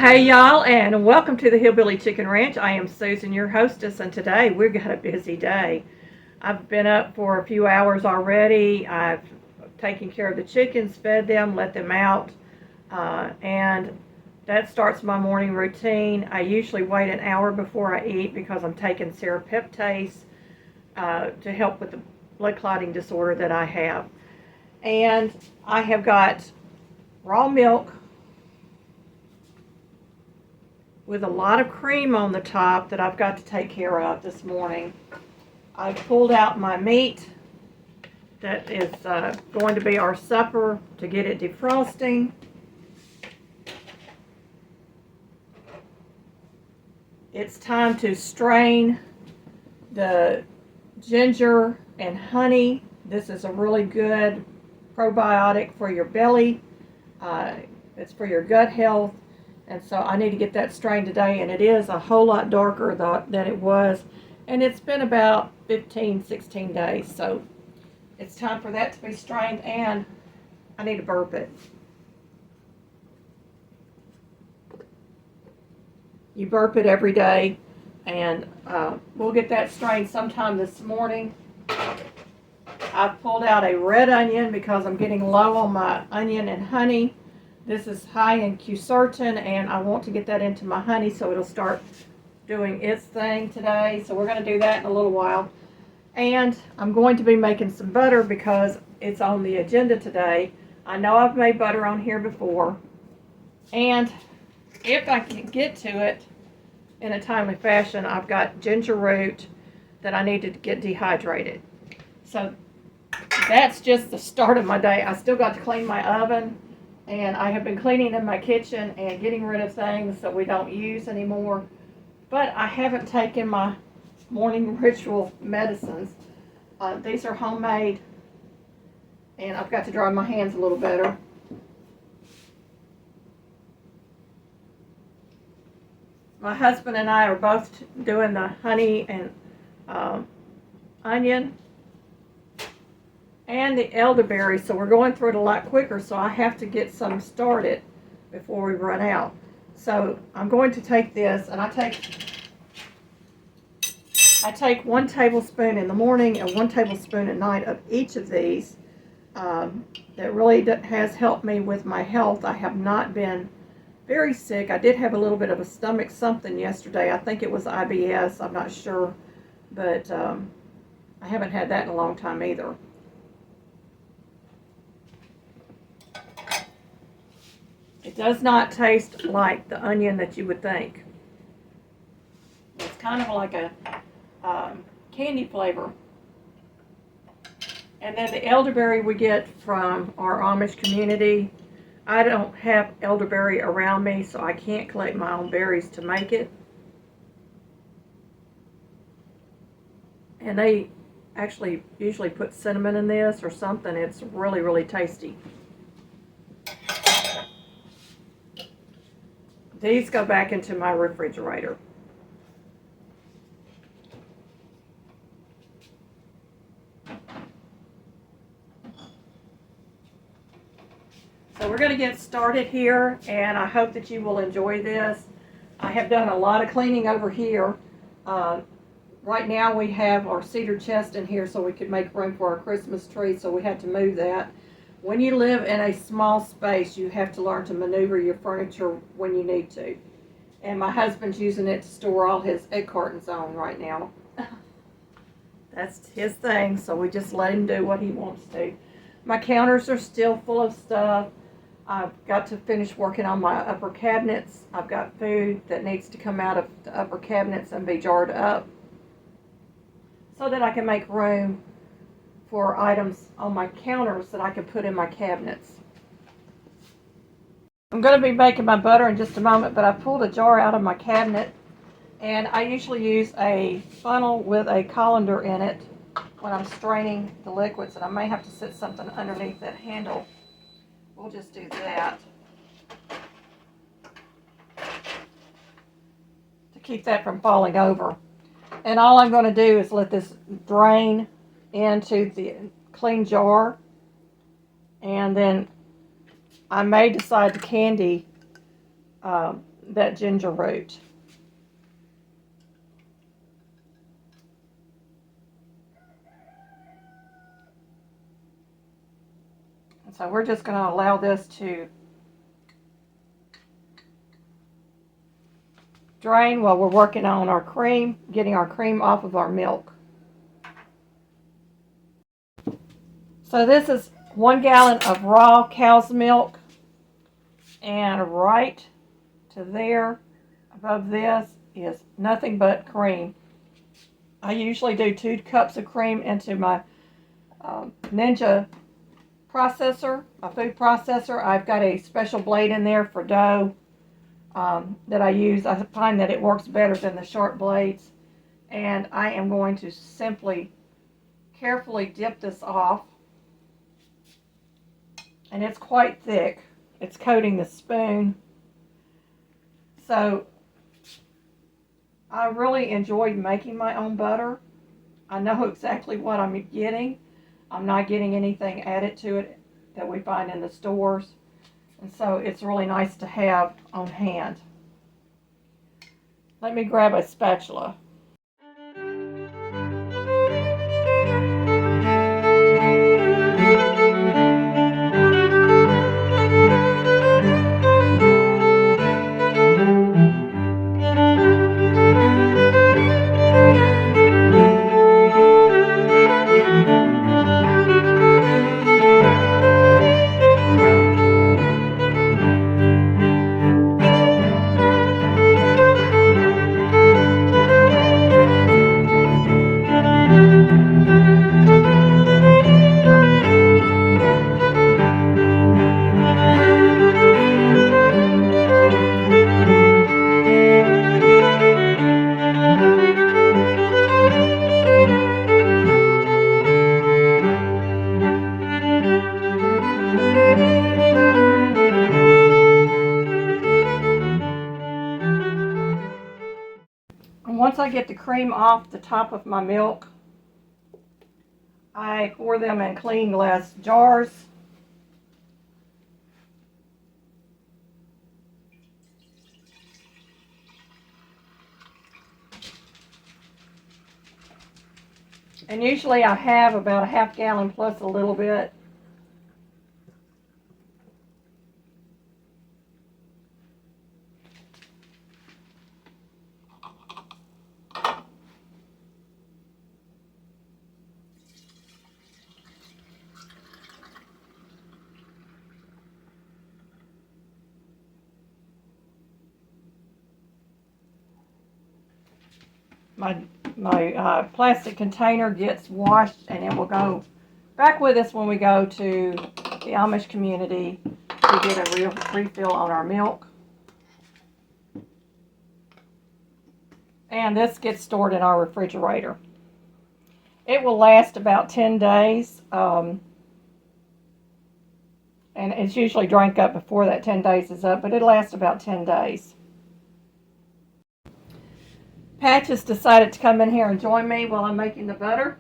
Hey y'all, and welcome to the Hillbilly Chicken Ranch. I am Susan, your hostess, and today we've got a busy day. I've been up for a few hours already. I've taken care of the chickens, fed them, let them out, and that starts my morning routine. I usually wait an hour before I eat because I'm taking serapeptase to help with the blood clotting disorder that I have. And I have got raw milk with a lot of cream on the top that I've got to take care of this morning. I pulled out my meat that is going to be our supper to get it defrosting. It's time to strain the ginger and honey. This is a really good probiotic for your belly. It's for your gut health. And so I need to get that strained today, and it is a whole lot darker than it was. And it's been about 15, 16 days. So it's time for that to be strained, and I need to burp it. You burp it every day, and we'll get that strained sometime this morning. I've pulled out a red onion because I'm getting low on my onion and honey. This is high in quercetin, and I want to get that into my honey so it'll start doing its thing today. So we're going to do that in a little while. And I'm going to be making some butter because it's on the agenda today. I know I've made butter on here before. And if I can get to it in a timely fashion, I've got ginger root that I need to get dehydrated. So that's just the start of my day. I still got to clean my oven. And I have been cleaning in my kitchen and getting rid of things that we don't use anymore. But I haven't taken my morning ritual medicines. These are homemade, and I've got to dry my hands a little better. My husband and I are both doing the honey and onion and the elderberry, so we're going through it a lot quicker, so I have to get some started before we run out. So I'm going to take this, and I take 1 tablespoon in the morning and 1 tablespoon at night of each of these. That really has helped me with my health. I have not been very sick. I did have a little bit of a stomach something yesterday. I think it was IBS, I'm not sure, but I haven't had that in a long time either. It does not taste like the onion that you would think. It's kind of like a candy flavor. And then the elderberry we get from our Amish community. I don't have elderberry around me, so I can't collect my own berries to make it. And they actually usually put cinnamon in this or something. It's really, really tasty. These go back into my refrigerator. So we're going to get started here, and I hope that you will enjoy this. I have done a lot of cleaning over here. Right now we have our cedar chest in here so we could make room for our Christmas tree, so we had to move that. When you live in a small space, you have to learn to maneuver your furniture when you need to. And my husband's using it to store all his egg cartons on right now. That's his thing, so we just let him do what he wants to. My counters are still full of stuff. I've got to finish working on my upper cabinets. I've got food that needs to come out of the upper cabinets and be jarred up so that I can make room for items on my counters that I can put in my cabinets. I'm going to be making my butter in just a moment, but I pulled a jar out of my cabinet, and I usually use a funnel with a colander in it when I'm straining the liquids, and I may have to set something underneath that handle. We'll just do that to keep that from falling over. And all I'm going to do is let this drain into the clean jar, and then I may decide to candy that ginger root. And so we're just going to allow this to drain while we're working on our cream, getting our cream off of our milk. So this is 1 gallon of raw cow's milk, and right to there above this is nothing but cream. I usually do 2 cups of cream into my Ninja processor, my food processor. I've got a special blade in there for dough that I use. I find that it works better than the sharp blades. And I am going to simply carefully dip this off. And it's quite thick. It's coating the spoon. So I really enjoyed making my own butter. I know exactly what I'm getting. I'm not getting anything added to it that we find in the stores. And so it's really nice to have on hand. Let me grab a spatula. Once I get the cream off the top of my milk, I pour them in clean glass jars. And usually I have about a half gallon plus a little bit. My plastic container gets washed, and it will go back with us when we go to the Amish community to get a real refill on our milk. And this gets stored in our refrigerator. It will last about 10 days, and it's usually drank up before that 10 days is up, but it lasts about 10 days. Patch has decided to come in here and join me while I'm making the butter.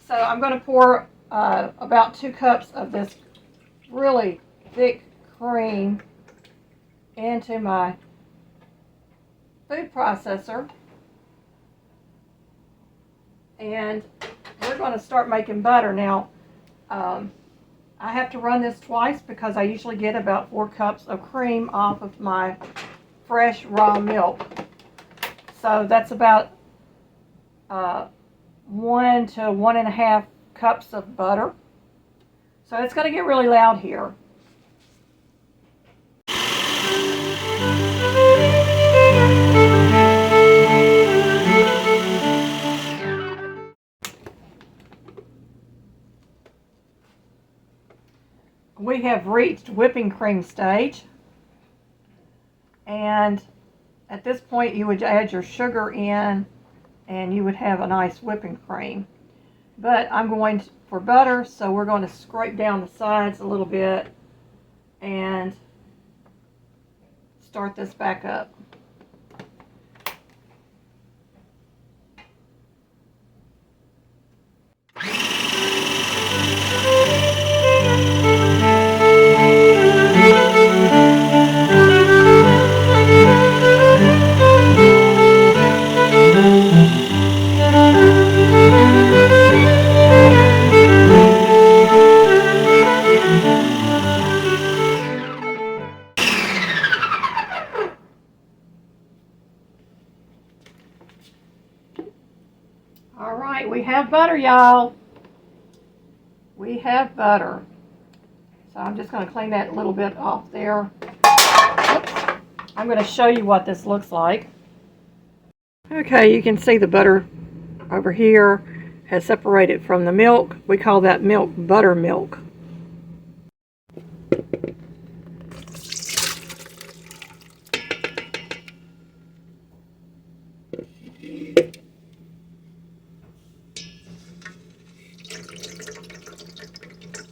So I'm going to pour about 2 cups of this really thick cream into my food processor. And we're going to start making butter. Now, I have to run this twice because I usually get about 4 cups of cream off of my fresh raw milk. So that's about 1 to 1.5 cups of butter. So it's going to get really loud here. We have reached whipping cream stage, and at this point you would add your sugar in and you would have a nice whipping cream. But I'm going for butter, so we're going to scrape down the sides a little bit and start this back up. butter, y'all. We have butter. So I'm just going to clean that little bit off there. Oops. I'm going to show you what this looks like. Okay, you can see the butter over here has separated from the milk. We call that milk buttermilk.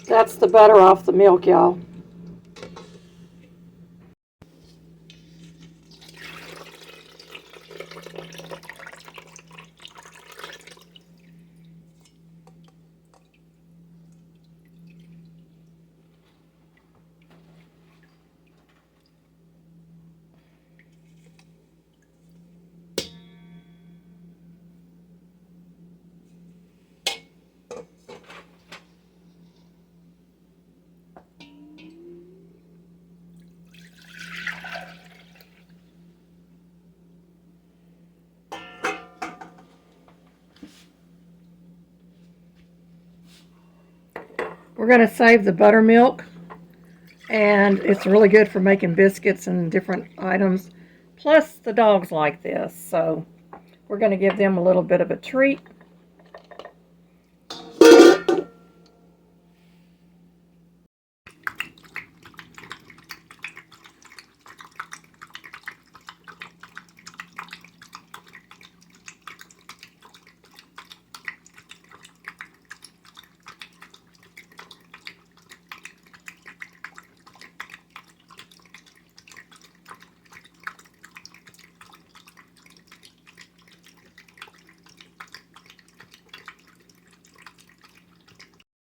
That's the butter off the milk, y'all. We're going to save the buttermilk, and it's really good for making biscuits and different items. Plus, the dogs like this, so we're going to give them a little bit of a treat.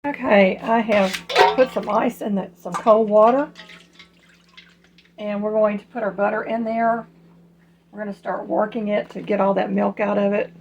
Okay, I have put some ice in some cold water, and we're going to put our butter in there. We're going to start working it to get all that milk out of it.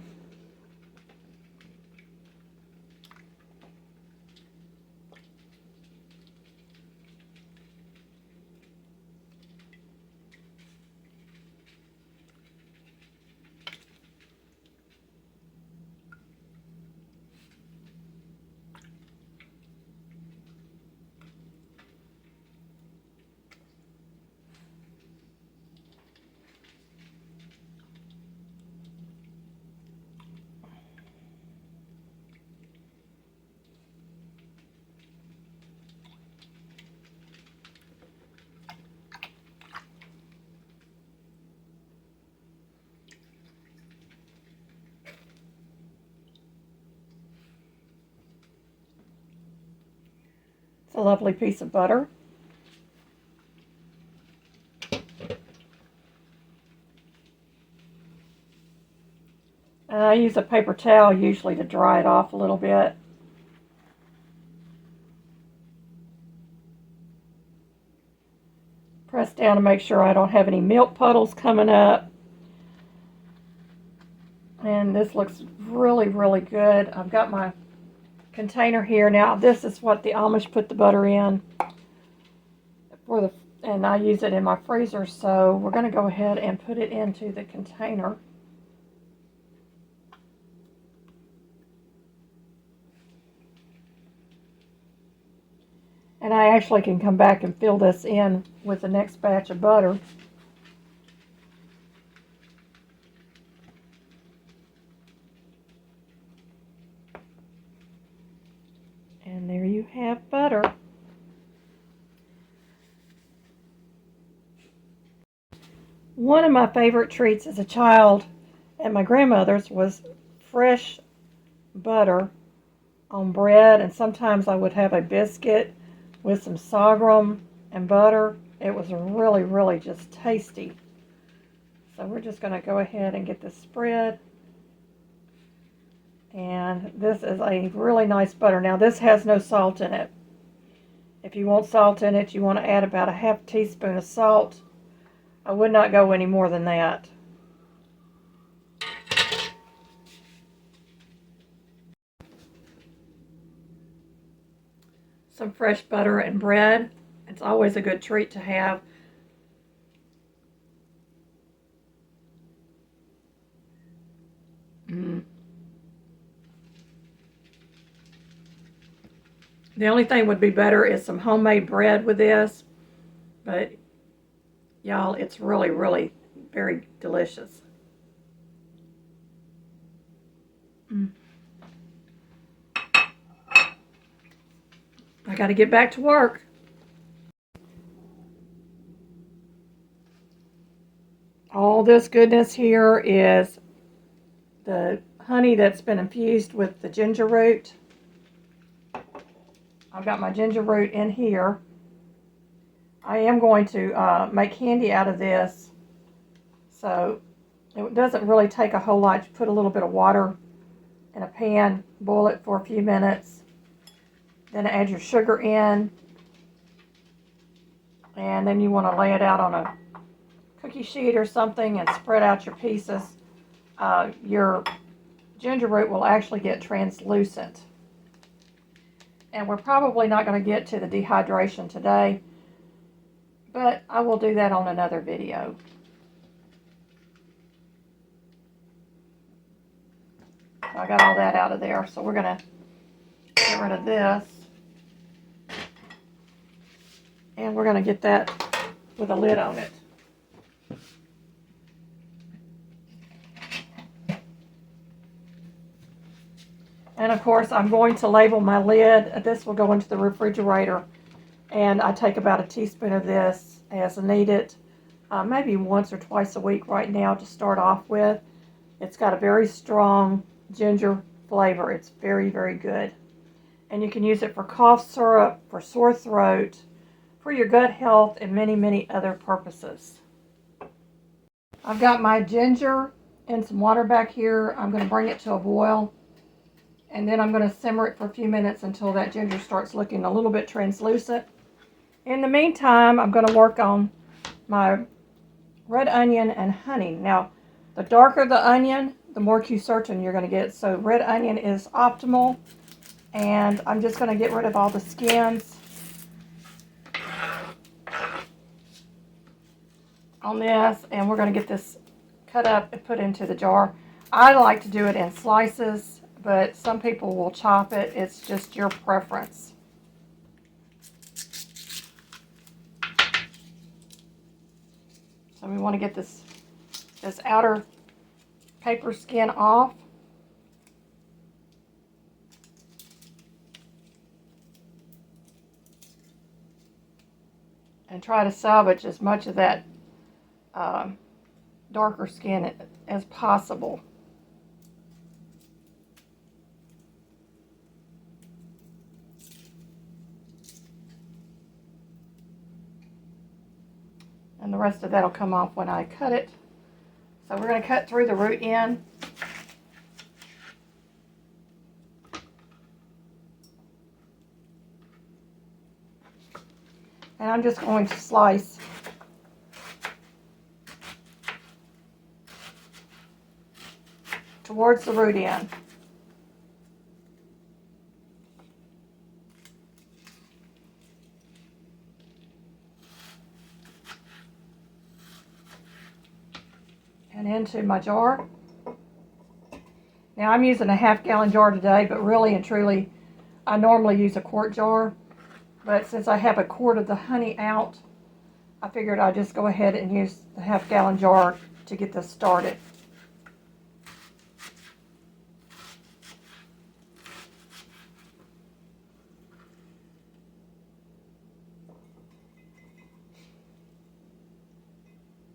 It's a lovely piece of butter. And I use a paper towel usually to dry it off a little bit. Press down to make sure I don't have any milk puddles coming up. And this looks really, really good. I've got my container here. Now, this is what the Amish put the butter in and I use it in my freezer, so we're going to go ahead and put it into the container. And I actually can come back and fill this in with the next batch of butter. And there you have butter. One of my favorite treats as a child at my grandmother's was fresh butter on bread, and sometimes I would have a biscuit with some sorghum and butter. It was really, really just tasty. So we're just going to go ahead and get this spread. And this is a really nice butter. Now, this has no salt in it. If you want salt in it, you want to add about a half teaspoon of salt. I would not go any more than that. Some fresh butter and bread. It's always a good treat to have. The only thing would be better is some homemade bread with this, but y'all, it's really, really very delicious. I got to get back to work. All this goodness here is the honey that's been infused with the ginger root. I've got my ginger root in here. I am going to make candy out of this, so it doesn't really take a whole lot. You put a little bit of water in a pan, boil it for a few minutes, then add your sugar in, and then you want to lay it out on a cookie sheet or something and spread out your pieces. Your ginger root will actually get translucent. And we're probably not going to get to the dehydration today, but I will do that on another video. So I got all that out of there, so we're going to get rid of this. And we're going to get that with a lid on it. And of course, I'm going to label my lid. This will go into the refrigerator. And I take about a teaspoon of this as needed, maybe once or twice a week right now to start off with. It's got a very strong ginger flavor. It's very, very good. And you can use it for cough syrup, for sore throat, for your gut health, and many, many other purposes. I've got my ginger and some water back here. I'm going to bring it to a boil. And then I'm going to simmer it for a few minutes until that ginger starts looking a little bit translucent. In the meantime, I'm going to work on my red onion and honey. Now, the darker the onion, the more Q-certain you're going to get. So red onion is optimal. And I'm just going to get rid of all the skins on this. And we're going to get this cut up and put into the jar. I like to do it in slices, but some people will chop it. It's just your preference. So we want to get this outer paper skin off. And try to salvage as much of that darker skin as possible. And the rest of that will come off when I cut it. So we're going to cut through the root end. And I'm just going to slice towards the root end. And into my jar. Now I'm using a half-gallon jar today, but really and truly, I normally use a quart jar. But since I have a quart of the honey out, I figured I'd just go ahead and use the half-gallon jar to get this started.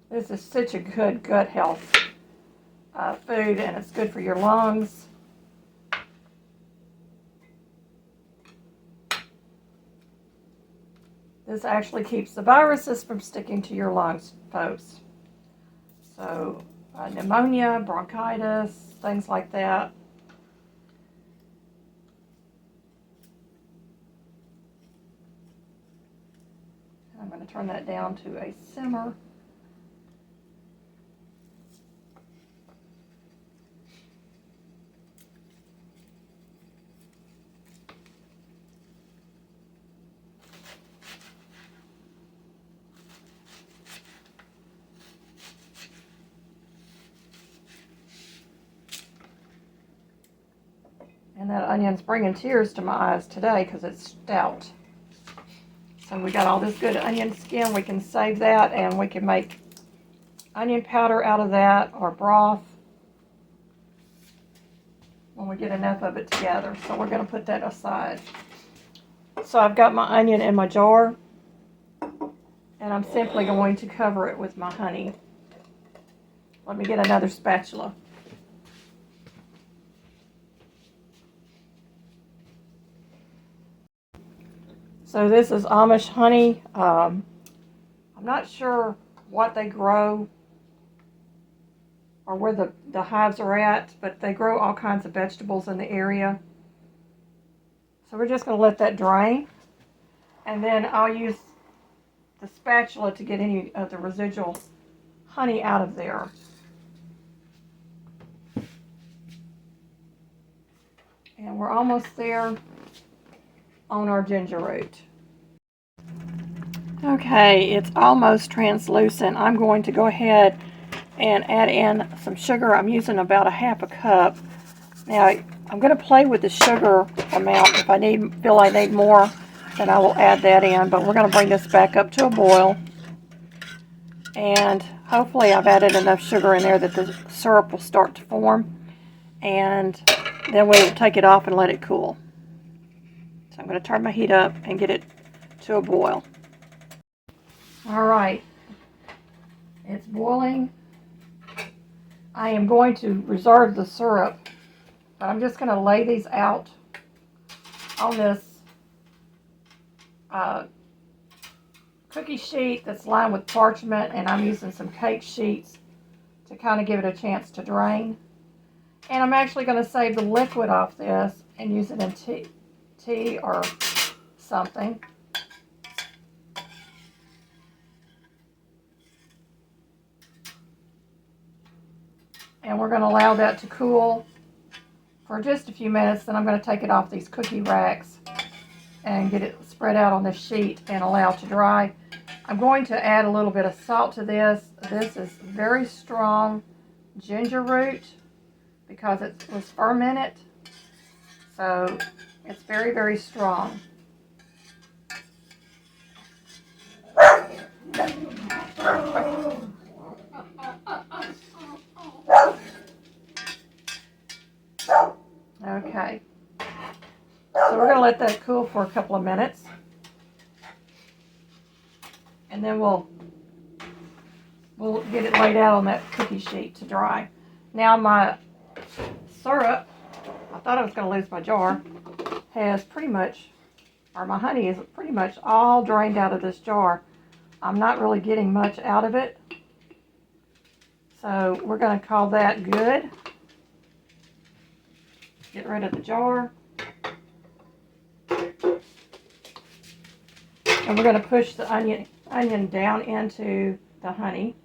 This is such a good gut health food, and it's good for your lungs. This actually keeps the viruses from sticking to your lungs, folks. So pneumonia, bronchitis, things like that. I'm going to turn that down to a simmer. And that onion's bringing tears to my eyes today because it's stout. So we got all this good onion skin. We can save that and we can make onion powder out of that or broth when we get enough of it together. So we're going to put that aside. So I've got my onion in my jar and I'm simply going to cover it with my honey. Let me get another spatula. So this is Amish honey. I'm not sure what they grow or where the hives are at, but they grow all kinds of vegetables in the area. So we're just going to let that drain. And then I'll use the spatula to get any of the residual honey out of there. And we're almost there on our ginger root. Okay, it's almost translucent. I'm going to go ahead and add in some sugar. I'm using about 1/2 cup. Now, I'm going to play with the sugar amount. If I feel I need more, then I will add that in. But we're going to bring this back up to a boil. And hopefully I've added enough sugar in there that the syrup will start to form. And then we'll take it off and let it cool. So I'm going to turn my heat up and get it to a boil. All right, it's boiling. I am going to reserve the syrup, but I'm just going to lay these out on this cookie sheet that's lined with parchment, and I'm using some cake sheets to kind of give it a chance to drain. And I'm actually going to save the liquid off this and use it in tea or something. And we're going to allow that to cool for just a few minutes. Then I'm going to take it off these cookie racks and get it spread out on this sheet and allow it to dry. I'm going to add a little bit of salt to this. This is very strong ginger root because it was fermented. So it's very, very strong. Okay, so we're going to let that cool for a couple of minutes, and then we'll get it laid out on that cookie sheet to dry. Now my syrup, I thought I was going to lose my jar, has pretty much, or my honey is pretty much all drained out of this jar. I'm not really getting much out of it, so we're going to call that good. Get rid of the jar. And we're going to push the onion down into the honey.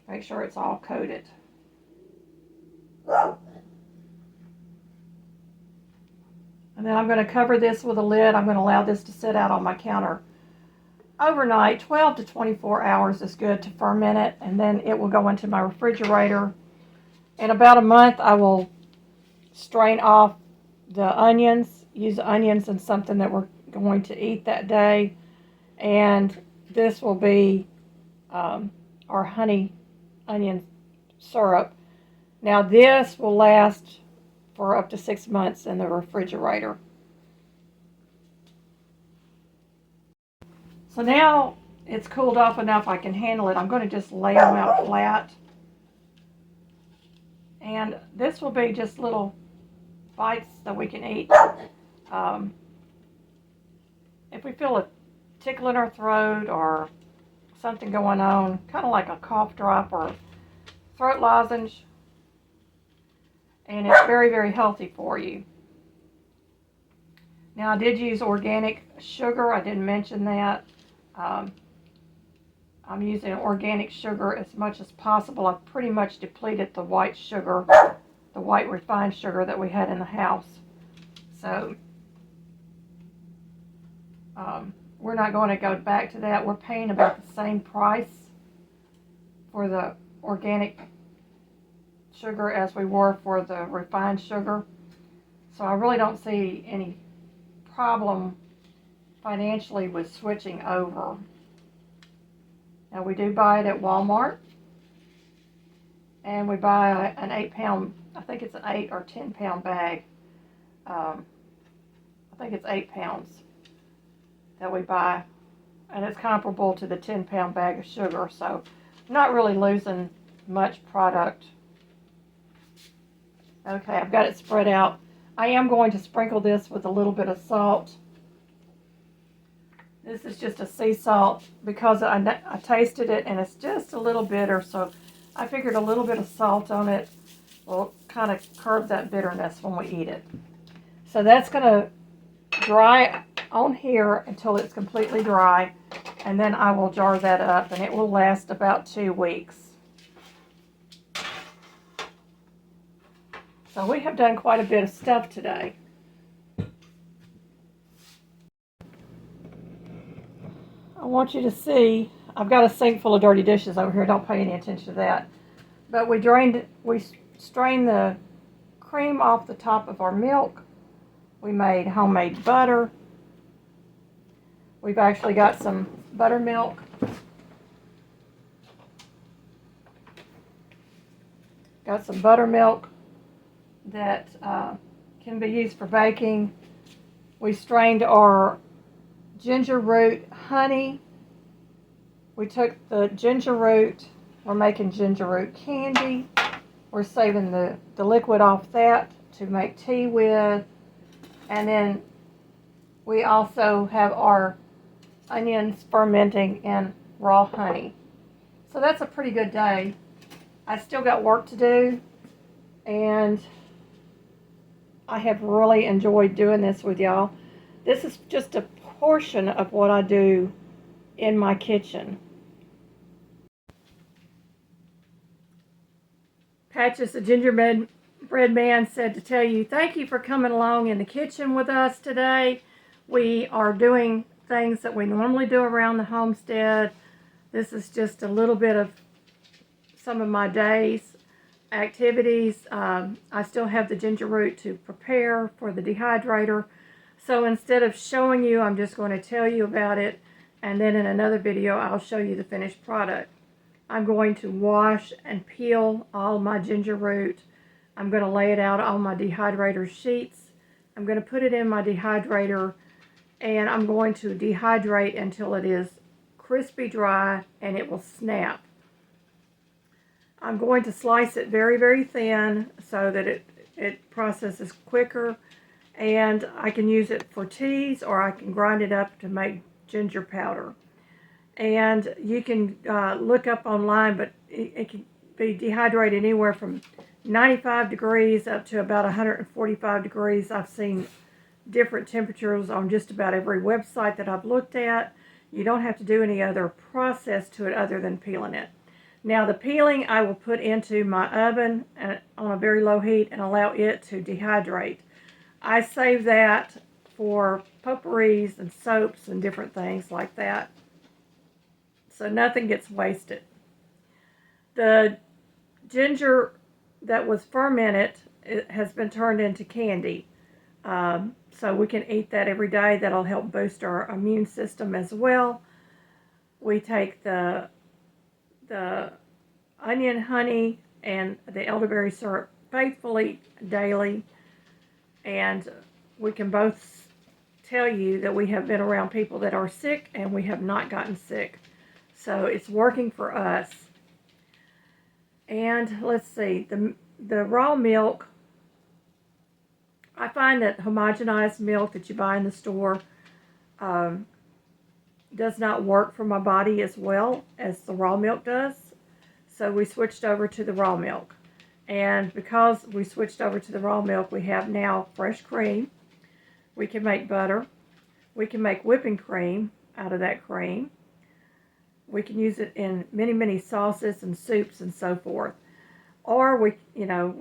Make sure it's all coated. And then I'm going to cover this with a lid. I'm going to allow this to sit out on my counter overnight. 12 to 24 hours is good to ferment it. And then it will go into my refrigerator. In about a month, I will strain off the onions, use the onions in something that we're going to eat that day, and this will be our honey onion syrup. Now this will last for up to 6 months in the refrigerator. So now it's cooled off enough I can handle it. I'm going to just lay them out flat, and this will be just little bites that we can eat. If we feel a tickle in our throat or something going on, kind of like a cough drop or throat lozenge, and it's very, very healthy for you. Now I did use organic sugar. I didn't mention that. I'm using organic sugar as much as possible. I've pretty much depleted the white sugar, the white refined sugar that we had in the house. So we're not going to go back to that. We're paying about the same price for the organic sugar as we were for the refined sugar. So I really don't see any problem financially with switching over. Now we do buy it at Walmart, and we buy an 8-pound, I think it's an 8 or 10-pound bag. I think it's 8 pounds that we buy, and it's comparable to the 10-pound bag of sugar, so I'm not really losing much product. Okay, I've got it spread out. I am going to sprinkle this with a little bit of salt. This is just a sea salt because I tasted it and it's just a little bitter, so I figured a little bit of salt on it will kind of curb that bitterness when we eat it. So that's going to dry on here until it's completely dry, and then I will jar that up, and it will last about 2 weeks. So we have done quite a bit of stuff today. I want you to see, I've got a sink full of dirty dishes over here, don't pay any attention to that. But we strained the cream off the top of our milk. We made homemade butter. We've actually got some buttermilk. Got some buttermilk that can be used for baking. We strained our ginger root honey. We took the ginger root, we're making ginger root candy. We're saving the liquid off that to make tea with. And then we also have our onions fermenting in raw honey. So that's a pretty good day. I still got work to do, and I have really enjoyed doing this with y'all. This is just a portion of what I do in my kitchen. Patches, the gingerbread man, said to tell you, thank you for coming along in the kitchen with us today. We are doing things that we normally do around the homestead. This is just a little bit of some of my day's activities. I still have the ginger root to prepare for the dehydrator. So instead of showing you, I'm just going to tell you about it, and then in another video I'll show you the finished product. I'm going to wash and peel all my ginger root. I'm going to lay it out on my dehydrator sheets. I'm going to put it in my dehydrator, and I'm going to dehydrate until it is crispy dry and it will snap. I'm going to slice it very, very thin so that it processes quicker, and I can use it for teas, or I can grind it up to make ginger powder. And you can look up online, but it can be dehydrated anywhere from 95 degrees up to about 145 degrees. I've seen different temperatures on just about every website that I've looked at. You don't have to do any other process to it other than peeling it. Now the peeling I will put into my oven on a very low heat and allow it to dehydrate. I save that for potpourris and soaps and different things like that, so nothing gets wasted. The ginger that was fermented, it has been turned into candy. So we can eat that every day. That'll help boost our immune system as well. We take the onion honey and the elderberry syrup faithfully daily, and we can both tell you that we have been around people that are sick and we have not gotten sick. So it's working for us. And let's see, the raw milk, I find that homogenized milk that you buy in the store does not work for my body as well as the raw milk does. So we switched over to the raw milk. And because we switched over to the raw milk, we have now fresh cream. We can make butter. We can make whipping cream out of that cream. We can use it in many, many sauces and soups and so forth. Or we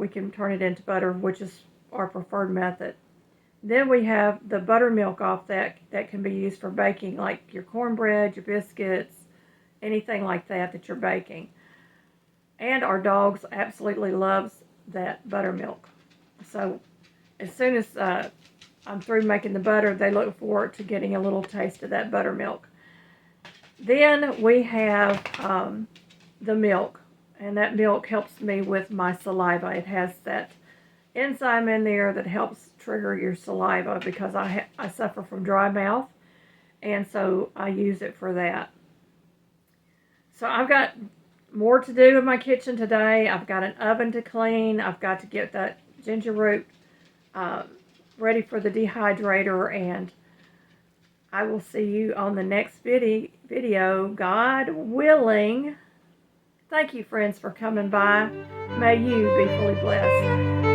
can turn it into butter, which is our preferred method. Then we have the buttermilk off that can be used for baking, like your cornbread, your biscuits, anything like that you're baking. And our dogs absolutely loves that buttermilk. So as soon as I'm through making the butter, they look forward to getting a little taste of that buttermilk. Then we have the milk, and that milk helps me with my saliva. It has that enzyme in there that helps trigger your saliva because I suffer from dry mouth, and so I use it for that. So I've got more to do in my kitchen today. I've got an oven to clean. I've got to get that ginger root ready for the dehydrator, and I will see you on the next video, God willing. Thank you, friends, for coming by. May you be fully blessed.